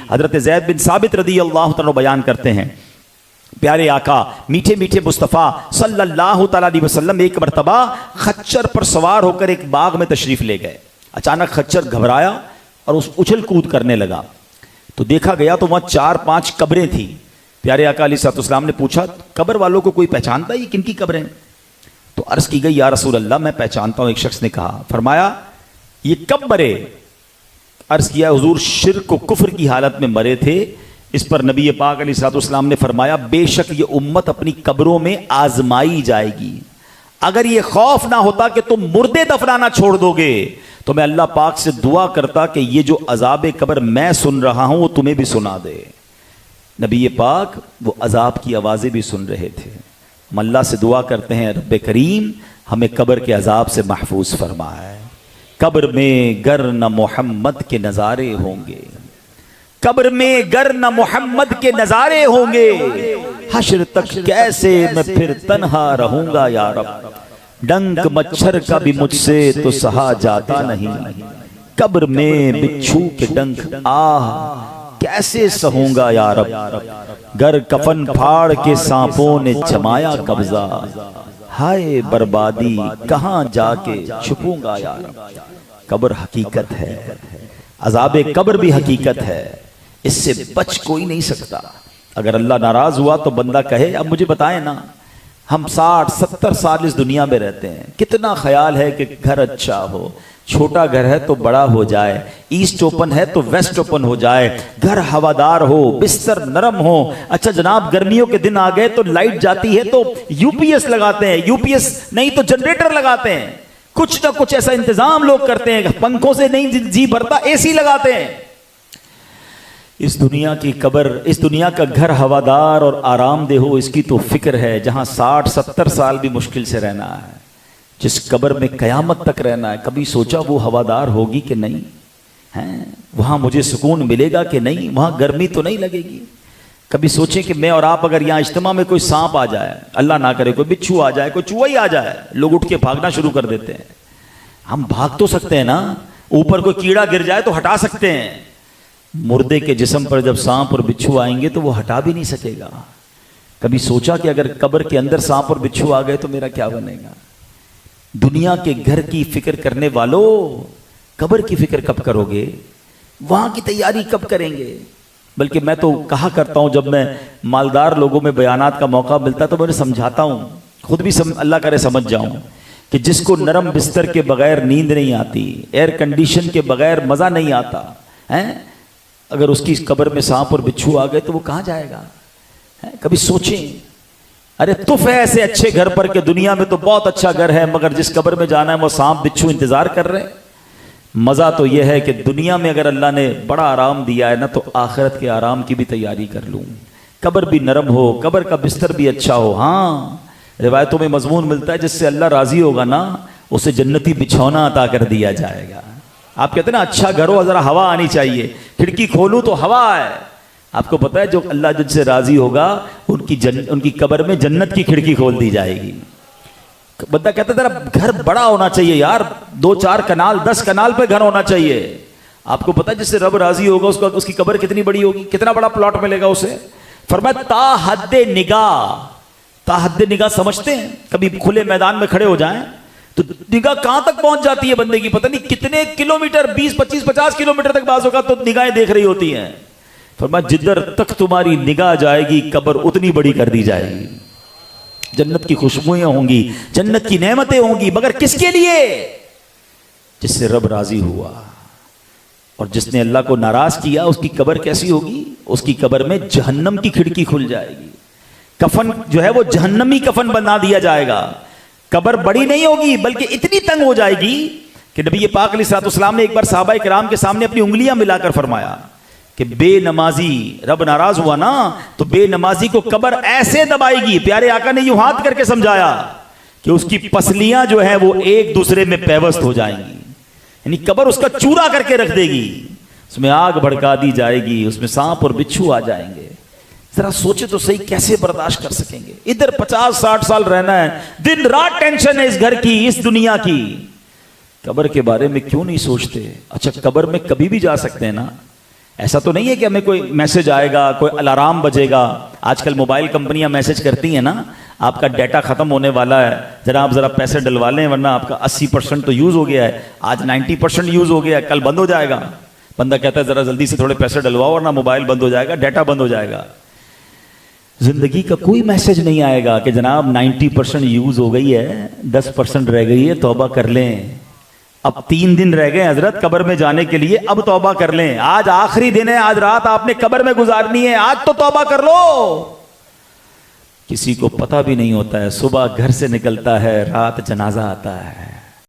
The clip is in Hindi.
हजरत ज़ैद बिन साबित रदी अल्लाह तआला बयान करते हैं, प्यारे आका मीठे मीठे मुस्तफ़ा सल्लल्लाहु तआला अलैहि वसल्लम एक मरतबा खच्चर पर सवार होकर एक बाग में तशरीफ ले गए। अचानक खच्चर घबराया और उस उछल कूद करने लगा। तो देखा गया तो वहां 4-5 कब्रें थी। प्यारे आका अलैहिस्सलाम ने पूछा, कब्र वालों को कोई पहचानता है, ये किनकी कब्रें? तो अर्ज की गई, या रसूल अल्लाह मैं पहचानता हूं। एक शख्स ने कहा, फरमाया ये कब मरे? अर्ज किया, हुजूर शिर्क व कुफ्र की हालत में मरे थे। इस पर नबी पाक अलैहिस्सलाम ने फरमाया, बेशक ये उम्मत अपनी कब्रों में आजमाई जाएगी। अगर ये खौफ ना होता कि तुम मुर्दे दफनाना छोड़ दोगे तो मैं अल्लाह पाक से दुआ करता कि ये जो अजाब कब्र मैं सुन रहा हूं वो तुम्हें भी सुना दे। नबी पाक वो अजाब की आवाज़ें भी सुन रहे थे। हम अल्लाह से दुआ करते हैं, रब्बे करीम हमें कब्र के अजाब से महफूज फरमाए। कब्र में गर न मोहम्मद के नज़ारे होंगे, कब्र में गर न मोहम्मद के नज़ारे होंगे, हश्र तक कैसे मैं फिर तन्हा रहूंगा या रब। डंक मच्छर का भी मुझसे तो सहा जाता नहीं, कब्र में बिच्छू के डंक आह कैसे सहूंगा या रब। गर कफन फाड़ के सांपों ने जमाया कब्जा, हाय बर्बादी कहां जाके छुपूंगा या रब। कब्र हकीकत है, अजाब कब्र भी हकीकत है, इससे बच कोई नहीं सकता। अगर अल्लाह नाराज हुआ तो बंदा कहे, अब मुझे बताएं ना, हम 60-70 साल इस दुनिया में रहते हैं, कितना ख्याल है कि घर अच्छा हो, छोटा घर है तो बड़ा हो जाए, ईस्ट ओपन है तो वेस्ट ओपन हो जाए, घर हवादार हो, बिस्तर नरम हो। अच्छा जनाब गर्मियों के दिन आ गए तो लाइट जाती है तो यूपीएस लगाते हैं, यूपीएस नहीं तो जनरेटर लगाते हैं, कुछ ना कुछ ऐसा इंतजाम लोग करते हैं, पंखों से नहीं जी भरता एसी लगाते हैं। इस दुनिया की कब्र, इस दुनिया का घर हवादार और आरामदेह हो, इसकी तो फिक्र है, जहां 60-70 साल भी मुश्किल से रहना है। जिस कब्र में कयामत तक रहना है, कभी सोचा वो हवादार होगी कि नहीं है, वहां मुझे सुकून मिलेगा कि नहीं, वहां गर्मी तो नहीं लगेगी। कभी सोचें कि मैं और आप अगर यहाँ इज्तिमा में कोई सांप आ जाए, अल्लाह ना करे कोई बिच्छू आ जाए, कोई चूहा ही आ जाए, लोग उठ के भागना शुरू कर देते हैं। हम भाग तो सकते हैं ना, ऊपर कोई कीड़ा गिर जाए तो हटा सकते हैं, मुर्दे के जिस्म पर जब सांप और बिच्छू आएंगे तो वो हटा भी नहीं सकेगा। कभी सोचा कि अगर कब्र के अंदर सांप और बिच्छू आ गए तो मेरा क्या बनेगा? दुनिया के घर की फिक्र करने वालों, कब्र की फिक्र कब करोगे? वहां की तैयारी कब करेंगे? बल्कि मैं तो कहा करता हूं, जब मैं मालदार लोगों में बयानात का मौका मिलता तो मैं समझाता हूं, खुद भी अल्लाह करे समझ जाऊं, कि जिसको नरम बिस्तर के बगैर नींद नहीं आती, एयर कंडीशन के बगैर मजा नहीं आता है, अगर उसकी कब्र में सांप और बिच्छू आ गए तो वो कहां जाएगा? है? कभी सोचें। अरे तुफ है ऐसे अच्छे घर पर कि दुनिया में तो बहुत अच्छा घर है, मगर जिस कब्र में जाना है वो सांप बिच्छू इंतजार कर रहे हैं। मजा तो यह है कि दुनिया में अगर अल्लाह ने बड़ा आराम दिया है ना, तो आखिरत के आराम की भी तैयारी कर लूं। कब्र भी नरम हो, कब्र का बिस्तर भी अच्छा हो। हाँ, रिवायतों में मजमून मिलता है जिससे अल्लाह राजी होगा ना, उसे जन्नती बिछौना अता कर दिया जाएगा। आप कहते हैं ना अच्छा घर हो, जरा हवा आनी चाहिए, खिड़की खोलूं तो हवा है। आपको पता है जो अल्लाह जिनसे राजी होगा उनकी कब्र में जन्नत की खिड़की खोल दी जाएगी। बंदा कहता है जरा घर बड़ा होना चाहिए यार, 2-4 कनाल 10 कनाल पे घर होना चाहिए। आपको पता है जिससे रब राजी होगा उसका उसकी कब्र कितनी बड़ी होगी, कितना बड़ा प्लॉट मिलेगा उसे। फरमाया ताहद्दे निगाह, ताहद्दे निगाह समझते हैं? कभी खुले मैदान में खड़े हो जाएं तो निगाह कहां तक पहुंच जाती है बंदे की, पता नहीं कितने किलोमीटर, 20, 25, 50 किलोमीटर तक बाज़ औक़ात तो निगाहें देख रही होती हैं। फरमाया जिधर तक तुम्हारी निगाह जाएगी कब्र उतनी बड़ी कर दी जाएगी। जन्नत की खुशबुएं होंगी, जन्नत की नेमतें होंगी, मगर किसके लिए? जिससे रब राजी हुआ। और जिसने अल्लाह को नाराज किया उसकी कब्र कैसी होगी? उसकी कब्र में जहन्नम की खिड़की खुल जाएगी। कफन जो है वो जहन्नमी कफन बना दिया जाएगा। कब्र बड़ी नहीं होगी बल्कि इतनी तंग हो जाएगी कि नबी पाक अलैहिस्सलाम ने एक बार सहाबा किराम के सामने अपनी उंगलियां मिलाकर फरमाया कि बेनमाजी, रब नाराज हुआ ना तो बेनमाजी को कब्र ऐसे दबाएगी। प्यारे आका ने यूं हाथ करके समझाया कि उसकी पसलियां जो है वो एक दूसरे में पेवस्त हो जाएंगी, यानी कब्र उसका चूरा करके रख देगी, उसमें आग भड़का दी जाएगी, उसमें सांप और बिच्छू आ जाएंगे। जरा सोचे तो सही, कैसे बर्दाश्त कर सकेंगे? इधर 50-60 साल रहना है, दिन रात टेंशन है इस घर की, इस दुनिया की, कब्र के बारे में क्यों नहीं सोचते? अच्छा कब्र में कभी भी जा सकते हैं ना, ऐसा तो नहीं है कि हमें कोई मैसेज आएगा, कोई अलार्म बजेगा। आजकल मोबाइल कंपनियां मैसेज करती हैं ना, आपका डाटा खत्म होने वाला है, जरा आप जरा पैसे डलवा लें वरना आपका 80% तो यूज हो गया है, आज 90% यूज हो गया है, कल बंद हो जाएगा। बंदा कहता है जरा जल्दी से थोड़े पैसे डलवाओ वरना मोबाइल बंद हो जाएगा, डाटा बंद हो जाएगा। जिंदगी का कोई मैसेज नहीं आएगा कि जनाब 90% यूज हो गई है, 10% रह गई है, तौबा कर लें, अब 3 दिन रह गए हजरत कब्र में जाने के लिए, अब तौबा कर लें, आज आखिरी दिन है, आज रात आपने कब्र में गुजारनी है, आज तो तौबा कर लो। किसी को पता भी नहीं होता है, सुबह घर से निकलता है, रात जनाजा आता है।